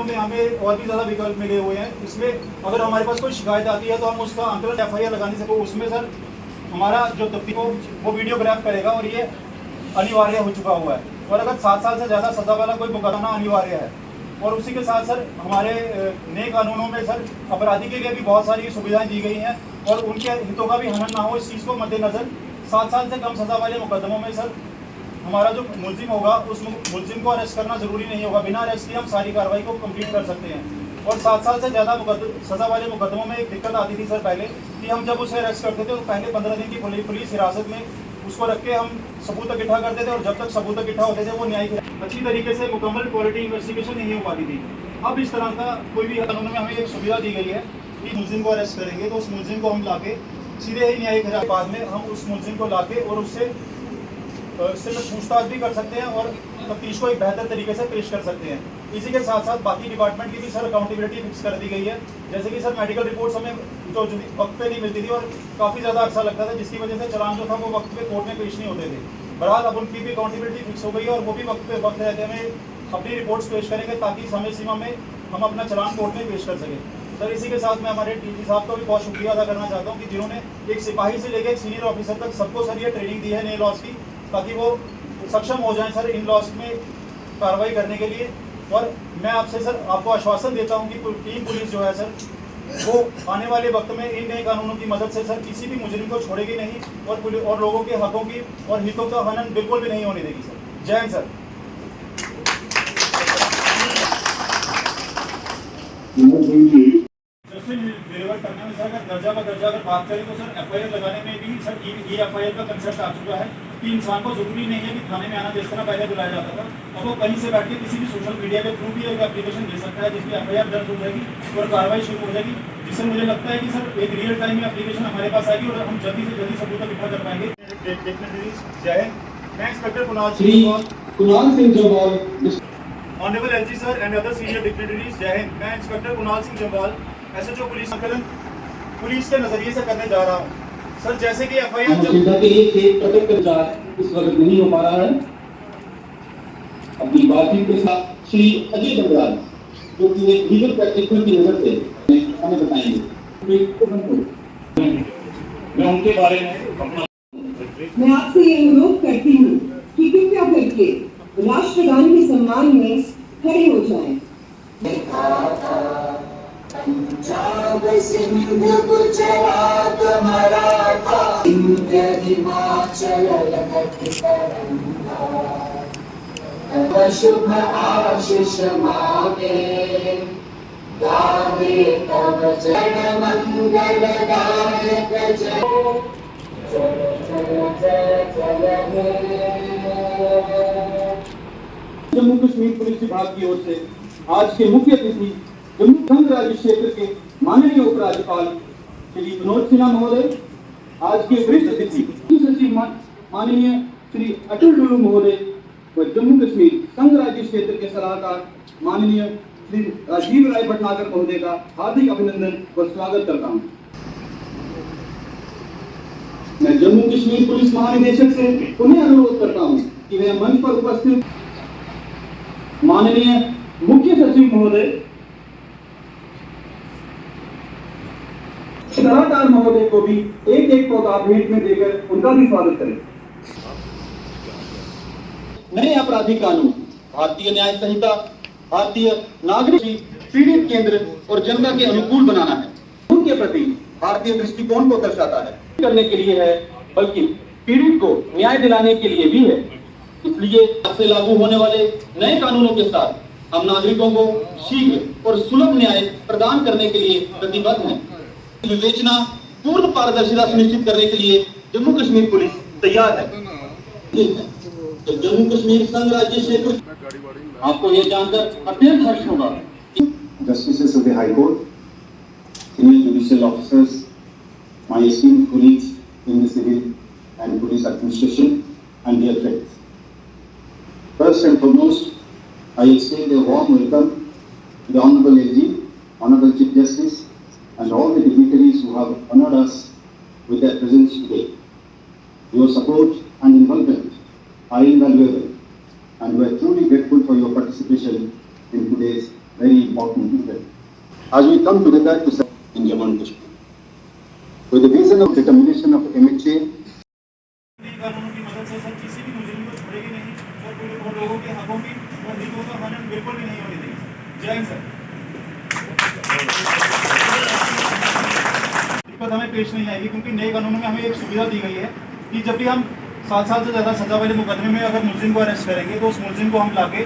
में हमें और भी ज़्यादा विकल्प मिले हुए हैं। इसमें अगर हमारे पास कोई शिकायत आती है तो हम उसका आंकलन FIR लगाने से उसमें सर हमारा जो तफ्तीश वो वीडियोग्राफ करेगा और ये अनिवार्य हो चुका हुआ है। और अगर 7 साल से ज़्यादा सज़ा वाला कोई मुकदमा अनिवार्य है। और उसी के साथ सर हमारे नए कानूनों में सर अपराधी के लिए भी बहुत सारी सुविधाएं दी गई हैं और उनके हितों का भी हनन ना हो, इस चीज़ को मद्देनज़र 7 साल से कम सज़ा वाले मुकदमों में सर हमारा जो मुलजिम होगा उस मुलजिम को अरेस्ट करना ज़रूरी नहीं होगा। बिना अरेस्ट किए हम सारी कार्रवाई को कंप्लीट कर सकते हैं। और 7 साल से ज़्यादा सज़ा वाले मुकदमों में एक दिक्कत आती थी सर पहले कि हम जब उसे अरेस्ट करते थे तो पहले 15 दिन की पुलिस हिरासत में उसको रख के हम सबूत इकट्ठा करते थे और जब तक सबूत इकट्ठा होते थे वो न्यायिक अच्छी तरीके से मुकम्मल क्वालिटी इन्वेस्टिगेशन नहीं हो पाती थी। अब इस तरह का कोई भी कानून में हमें एक सुविधा दी गई है कि मुलजिम को अरेस्ट करेंगे तो उस मुलजिम को हम लाके सीधे ही न्यायिक हिरासत बाद में हम उस मुलजिम को लाके और उससे पूछताछ भी कर सकते हैं और तफ्तीश को एक बेहतर तरीके से पेश कर सकते हैं। इसी के साथ साथ बाकी डिपार्टमेंट की भी सर अकाउंटेबिलिटी फिक्स कर दी गई है। जैसे कि सर मेडिकल रिपोर्ट्स हमें जो वक्त पे नहीं मिलती थी और काफ़ी ज़्यादा अर्सा लगता था, जिसकी वजह से चालान जो था वो वक्त पे कोर्ट में पेश नहीं होते थे। बहरहाल अब उनकी भी अकाउंटेबिलिटी फिक्स हो गई है और वो भी वक्त रहते हमें अपनी रिपोर्ट्स पेश करेंगे ताकि समय सीमा में हम अपना चालान कोर्ट में पेश कर सकें। सर इसी के साथ मैं हमारे DG साहब का भी बहुत शुक्रिया अदा करना चाहता हूँ कि जिन्होंने एक सिपाही से लेकर एक सीनियर ऑफिसर तक सबको सर ये ट्रेनिंग दी है नए लॉज की, ताकि वो सक्षम हो जाएं सर इन लॉज में कार्रवाई करने के लिए। और मैं आपसे सर आपको आश्वासन देता हूं कि टीम पुलिस जो है सर वो आने वाले वक्त में इन नए कानूनों की मदद से सर किसी भी मुजरिम को छोड़ेगी नहीं और लोगों के हकों की और हितों का हनन बिल्कुल भी नहीं होने देगी सर। जय हिंद सर। डिलीवर करने में सर अगर दर्जा अगर बात करें तो सर FIR लगाने में भी सर FIR का कंसेप्ट आ चुका है कि इंसान को जरूरी नहीं है कि थाने में आना, जिस तरह पहले बुलाया जाता था। अब वो कहीं से बैठ के किसी भी सोशल मीडिया के थ्रू भी एक एप्लीकेशन दे सकता है जिसकी FIR दर्ज हो जाएगी और कार्रवाई शुरू हो जाएगी, जिससे मुझे लगता है कि सर एक रियल टाइम में एप्लीकेशन हमारे पास आएगी और हम जल्दी से जल्दी सबूत इकट्ठा कर पाएंगे। जय हिंद। मैं inspector Kunal Singh Jamwal, honourable LG sir and other senior dignitaries. जय हिंद। मैं inspector Kunal Singh Jamwal SHO police आकलन पुलिस के नजरिए से करने जा रहा हूँ सर। जैसे कि FIR इस वक्त नहीं हो पा रहा है। अपनी बातचीत के साथ श्री अजय बंगाल जो कि एक लीगल प्रैक्टिशनर की नजर से हमें बताएंगे। मैं उनके बारे में मैं आपसे ये अनुरोध करती हूँ कि कृपया करके राष्ट्रगान के सम्मान में खड़े हो जाएं। पंजाब सिंध गुजरात मराठा विंध्य हिमाचल तब शुभ आशीष मांगे गावे तब जन मंगल दायक जय जम्मू कश्मीर पुलिस विभाग की ओर से आज के मुख्य अतिथि जम्मू संघ राज्य क्षेत्र के माननीय उपराज्यपाल श्री विनोद सिन्हा महोदय, आज के वरिष्ठ अतिथि सचिव माननीय श्री अटल डुल्लू महोदय व जम्मू कश्मीर संघ राज्य क्षेत्र के सलाहकार माननीय श्री राजीव राय भटनागर महोदय का हार्दिक अभिनंदन व स्वागत करता हूँ। मैं जम्मू कश्मीर पुलिस महानिदेशक से पुनः अनुरोध करता हूँ कि वह मंच पर उपस्थित माननीय मुख्य सचिव महोदय सलाहकार महोदय को भी एक पौधा भेंट में देकर उनका भी स्वागत करें। नए आपराधिक कानून, भारतीय न्याय संहिता, भारतीय नागरिक पीड़ित केंद्र और जनता के अनुकूल बनाना है। उनके प्रति भारतीय दृष्टिकोण को दर्शाता है, करने के लिए है बल्कि पीड़ित को न्याय दिलाने के लिए भी है। इसलिए अब से लागू होने वाले नए कानूनों के साथ हम नागरिकों को शीघ्र और सुलभ न्याय प्रदान करने के लिए प्रतिबद्ध हैं। विवेचना पूर्ण पारदर्शिता सुनिश्चित करने के लिए जम्मू कश्मीर पुलिस तैयार है। तो जम्मू कश्मीर संघ राज्य क्षेत्र आपको यह जानकर अत्यंत हर्ष होगा। Justices of the High Court, senior judicial officers, my esteemed colleagues in the civil and police administration, and dear friends. First and foremost, I extend a warm welcome to the Honorable LG, Honorable Chief Justice, and all the dignitaries who have honored us with their presence today. Your support and involvement are invaluable, and we are truly grateful for your participation in today's very important as we come together to serve in Jammu and Kashmir. With the vision of determination of MHA, कानूनों की मदद से sir किसी भी मुजरिम को छोड़ेगी नहीं और लोगों के हकों की और हितों का हनन बिल्कुल भी नहीं होने देगी। जय हिंद सर। दिक्कत हमें पेश नहीं आएगी क्योंकि नए कानूनों में हमें एक सुविधा दी गई है कि जब भी हम 7 साल से ज़्यादा सजा वाले मुकदमे में अगर मुलजिम को अरेस्ट करेंगे तो उस मुलजिम को हम लाके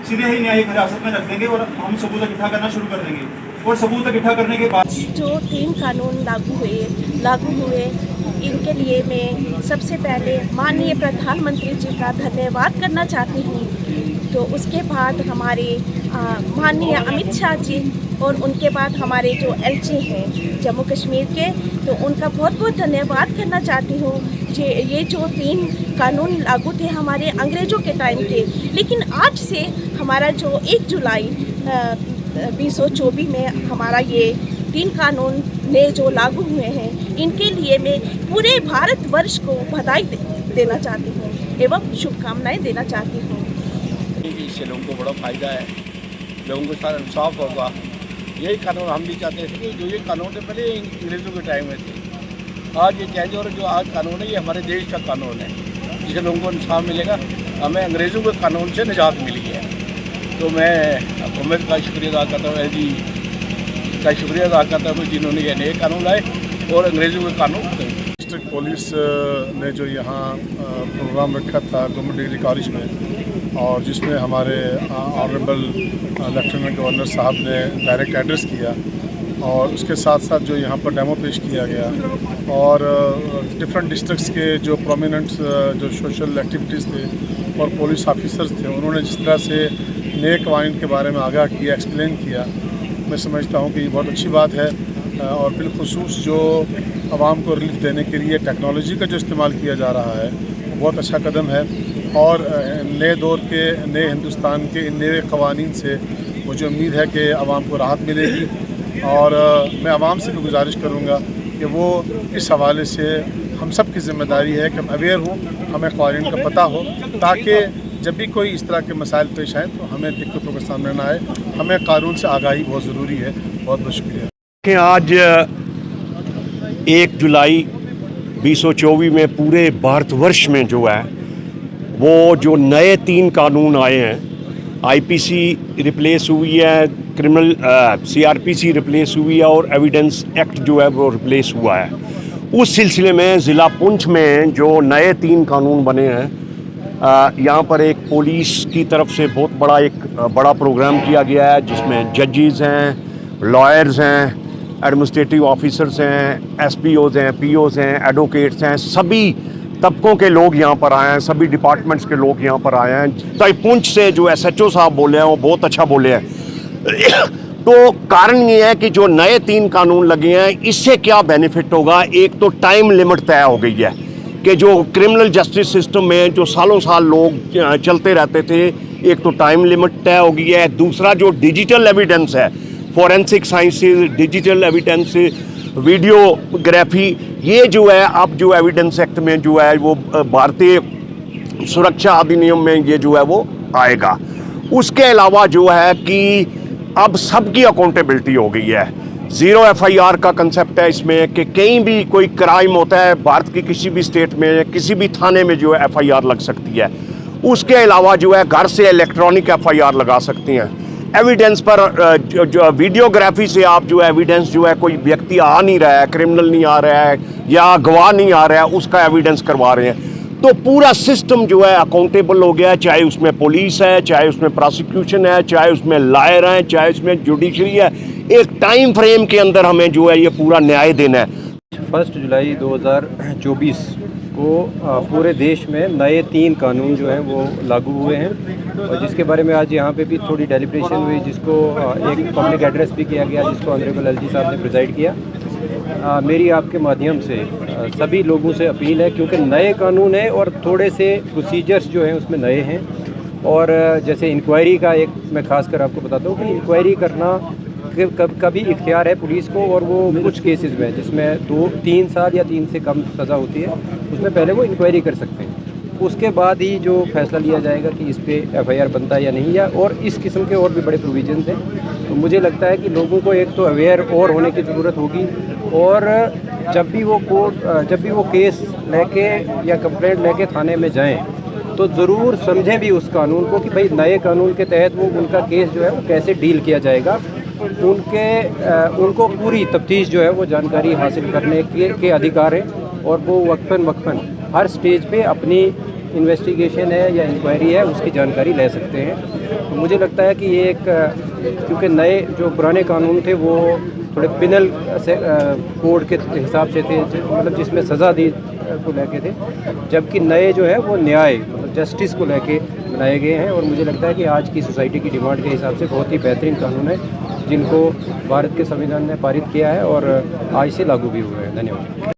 सीधे ही न्यायिक हिरासत में रख देंगे और हम सबूत इकट्ठा करना शुरू कर देंगे और सबूत इकट्ठा करने के बाद जो 3 कानून लागू हुए इनके लिए मैं सबसे पहले माननीय प्रधानमंत्री जी का धन्यवाद करना चाहती हूँ। तो उसके बाद हमारे माननीय अमित शाह जी और उनके बाद हमारे जो LG हैं जम्मू कश्मीर के, तो उनका बहुत बहुत धन्यवाद करना चाहती हूँ। ये जो 3 कानून लागू थे हमारे अंग्रेज़ों के टाइम के, लेकिन आज से हमारा जो 1 जुलाई 2024 में हमारा ये 3 कानून नए जो लागू हुए हैं, इनके लिए मैं पूरे भारतवर्ष को बधाई देना चाहती हूँ एवं शुभकामनाएं देना चाहती हूँ। इससे लोगों को बड़ा फ़ायदा है, लोगों को सारा इंसाफ होगा। यही कानून हम भी चाहते थे कि जो ये कानून थे पहले अंग्रेज़ों के टाइम में थे, आज ये चेंज हो रहा है। जो आज कानून है ये हमारे देश का कानून है, जिससे लोगों को इंसाफ मिलेगा। हमें अंग्रेज़ों के कानून से निजात मिली है। तो मैं हुकूमत का शुक्रिया अदा करता हूँ, LG का शुक्रिया अदा करता हूँ जिन्होंने ये नए कानून लाए और अंग्रेज़ों के कानून। डिस्ट्रिक्ट पुलिस ने जो यहाँ प्रोग्राम रखा था गवर्नमेंट डिग्री कॉलेज में, और जिसमें हमारे ऑनरेबल लेफ्टिनेंट गवर्नर साहब ने डायरेक्ट एड्रेस किया, और उसके साथ साथ जो यहाँ पर डेमो पेश किया गया, और डिफरेंट डिस्ट्रिक्ट्स के जो प्रोमिनेंट जो सोशल एक्टिविटीज़ थे और पुलिस ऑफिसर्स थे, उन्होंने जिस तरह से नए कवानीन के बारे में आगाह किया, एक्सप्लेन किया, मैं समझता हूँ कि ये बहुत अच्छी बात है। और बिलखुसूस जो आवाम को रिलीफ देने के लिए टेक्नोलॉजी का जो इस्तेमाल किया जा रहा है वो बहुत अच्छा कदम है। और नए दौर के नए हिंदुस्तान के इन नए कवानीन से मुझे उम्मीद है कि आवाम को राहत मिलेगी। और मैं आवाम से भी गुजारिश करूँगा कि वो इस हवाले से हम सब की ज़िम्मेदारी है कि हम अवेयर हों, हमें कानून का पता हो, ताकि जब भी कोई इस तरह के मसाइल पेश आए तो हमें दिक्कतों का सामना ना आए। हमें कानून से आगाही बहुत ज़रूरी है। बहुत बहुत शुक्रिया। आज 1 जुलाई 2024 में पूरे भारतवर्ष में जो है वो जो नए 3 कानून आए हैं, IPC रिप्लेस हुई है, क्रिमिनल CRPC रिप्लेस हुई है और एविडेंस एक्ट जो है वो रिप्लेस हुआ है। उस सिलसिले में ज़िला पुंछ में जो नए 3 कानून बने हैं, यहाँ पर एक पुलिस की तरफ से बहुत बड़ा प्रोग्राम किया गया है, जिसमें जजेस हैं, लॉयर्स हैं, एडमिनिस्ट्रेटिव ऑफिसर्स हैं, SPOs हैं, POs हैं, एडवोकेट्स हैं, सभी तबकों के लोग यहाँ पर आए हैं, सभी डिपार्टमेंट्स के लोग यहाँ पर आए हैं। तो पुंछ से जो SHO साहब बोले हैं वो बहुत अच्छा बोले हैं। तो कारण ये है कि जो नए 3 कानून लगे हैं इससे क्या बेनिफिट होगा। एक तो टाइम लिमिट तय हो गई है कि जो क्रिमिनल जस्टिस सिस्टम में जो सालों साल लोग चलते रहते थे, एक तो टाइम लिमिट तय हो गई है। दूसरा जो डिजिटल एविडेंस है, forensic sciences, digital evidence, videography, ये जो है अब जो एविडेंस एक्ट में जो है वो भारतीय सुरक्षा अधिनियम में ये जो है वो आएगा। उसके अलावा जो है कि अब सबकी अकाउंटेबिलिटी हो गई है। 0 FIR का कंसेप्ट है इसमें कि कहीं भी कोई क्राइम होता है भारत की किसी भी स्टेट में, किसी भी थाने में जो है FIR लग सकती है। उसके अलावा जो है घर से इलेक्ट्रॉनिक FIR लगा सकती हैं। एविडेंस पर जो वीडियोग्राफी से आप जो एविडेंस जो है कोई व्यक्ति आ नहीं रहा है, क्रिमिनल नहीं आ रहा है या गवाह नहीं आ रहा है, उसका एविडेंस करवा रहे हैं। तो पूरा सिस्टम जो है अकाउंटेबल हो गया है, चाहे उसमें पुलिस है, चाहे उसमें प्रोसिक्यूशन है, चाहे उसमें लॉयर हैं, चाहे उसमें जुडिशरी है। एक टाइम फ्रेम के अंदर हमें जो है ये पूरा न्याय देना है। 1 जुलाई 2024 को पूरे देश में नए 3 कानून जो हैं वो लागू हुए हैं, और जिसके बारे में आज यहाँ पे भी थोड़ी डेलिब्रेशन हुई, जिसको एक पब्लिक एड्रेस भी किया गया, जिसको ऑनरेबल LG साहब ने प्रिजाइड किया। मेरी आपके माध्यम से सभी लोगों से अपील है, क्योंकि नए कानून है और थोड़े से प्रोसीजर्स जो हैं उसमें नए हैं। और जैसे इंक्वायरी का एक मैं खासकर आपको बताता हूँ कि इंक्वायरी करना कभी इख्तियार है पुलिस को, और वो कुछ केसेस में जिसमें 2-3 साल या 3 से कम सज़ा होती है, उसमें पहले वो इंक्वायरी कर सकते हैं। उसके बाद ही जो फैसला लिया जाएगा कि इस पे FIR बनता है या नहीं, या और इस किस्म के और भी बड़े प्रोविजंस हैं। तो मुझे लगता है कि लोगों को एक तो अवेयर और होने की ज़रूरत होगी, और जब भी वो केस लेके या कंप्लेंट लेके थाने में जाएं तो ज़रूर समझें भी उस कानून को कि भाई नए कानून के तहत वो उनका केस जो है वो कैसे डील किया जाएगा। उनको पूरी तफ्तीश जो है वो जानकारी हासिल करने के अधिकार हैं, और वो वक्फन हर स्टेज पे अपनी इन्वेस्टिगेशन है या इंक्वायरी है उसकी जानकारी ले सकते हैं। तो मुझे लगता है कि ये एक, क्योंकि नए जो पुराने कानून थे वो थोड़े पिनल कोड के हिसाब से थे, मतलब जिसमें सज़ा दी को लेके थे, जबकि नए जो है वो न्याय मतलब जस्टिस को लेके बनाए गए हैं। और मुझे लगता है कि आज की सोसाइटी की डिमांड के हिसाब से बहुत ही बेहतरीन कानून है, जिनको भारत के संविधान ने पारित किया है और आज से लागू भी हुए हैं। धन्यवाद।